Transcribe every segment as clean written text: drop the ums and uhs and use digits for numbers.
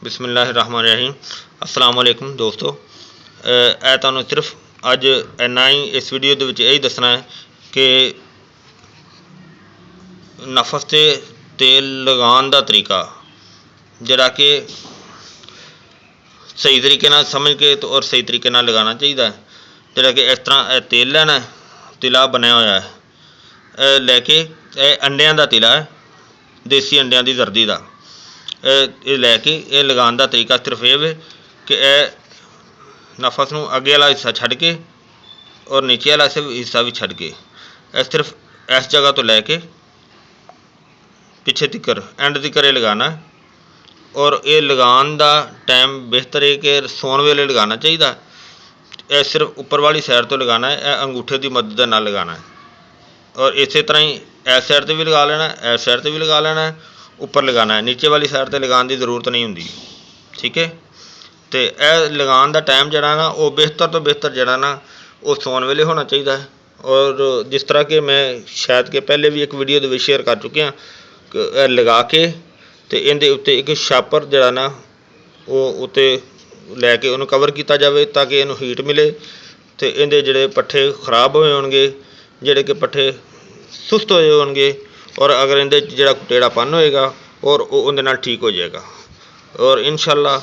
बिस्मिल्लाहिर्रहमानिर्रहीम। अस्सलाम वालेकुम दोस्तों। ਇਹ ਤੁਹਾਨੂੰ सिर्फ ਅੱਜ ਇੰਨਾ ਹੀ इस वीडियो ਦੇ ਵਿੱਚ ਇਹ ਦੱਸਣਾ है कि नफस ਤੇ तेल लगाने का तरीका ਜਿਹੜਾ कि सही तरीके नाल समझ के तो और सही तरीके नाल लगाना चाहिए। ਜਿਹੜਾ कि इस तरह तेल लेना है, तिला बनया होया है, लैके अंडियां का तिला है, देसी अंडियां की जर्दी का। ये लैके ये लगाने का तरीका सिर्फ ये वे कि नफस नूं अगे वाला हिस्सा छड्ड के और नीचे वाला हिस्सा भी छड्ड के सिर्फ इस जगह तो लैके पिछे तिकर एंड तिकर ये लगाना है। और ये लगाने का टाइम बेहतर है कि सौन वेले लगाना चाहिए। यह सिर्फ उपर वाली साइड तो लगाना है, यह अंगूठे की मदद नाल लगाना है। और इस तरह ही इस साइड से भी लगा लेना है, इस साइड से भी लगा लेना है, उपर लगाना है, नीचे वाली साइड से लगाने की जरूरत नहीं होंगी। ठीक है। तो यह लगाने का टाइम जरा ना वो बेहतर तो बेहतर जरा ना वो सौन वेले होना चाहिए। और जिस तरह के मैं शायद के पहले भी एक वीडियो दे शेयर कर चुके हैं, लगा के तो इहदे उत्ते एक छापर जरा ना वो उत्ते लैके उन्होंने कवर किया जाए ताकि इनू हीट मिले। तो इहदे जिहड़े पट्ठे खराब होए होणगे, जिहड़े कि पट्ठे सुस्त होए होणगे, और अगर इहदे जिहड़ा टेढ़ापन होएगा और उहदे नाल ठीक हो जाएगा। और इंशाअल्लाह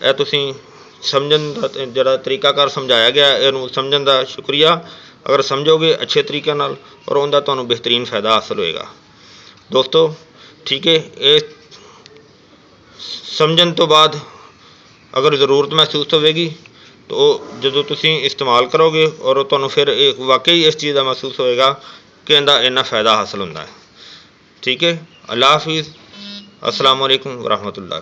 यह तुसीं समझण दा जिहड़ा तरीकाकार समझाया गया इहनूं समझण दा शुक्रिया। अगर समझोगे अच्छे तरीके नाल और उनका तुहानूं बेहतरीन फ़ायदा हासिल होएगा दोस्तों। ठीक है। ये समझण तो बाद अगर ज़रूरत महसूस होगी तो जो तुसीं इस्तेमाल करोगे और तुहानूं फिर वाकई इस चीज़ का महसूस होएगा कि इहदा इन्ना फ़ायदा हासिल होंदा है। ठीक है। अल्लाह हाफिज़। अस्सलाम वालेकुम वरहमतुल्लाह।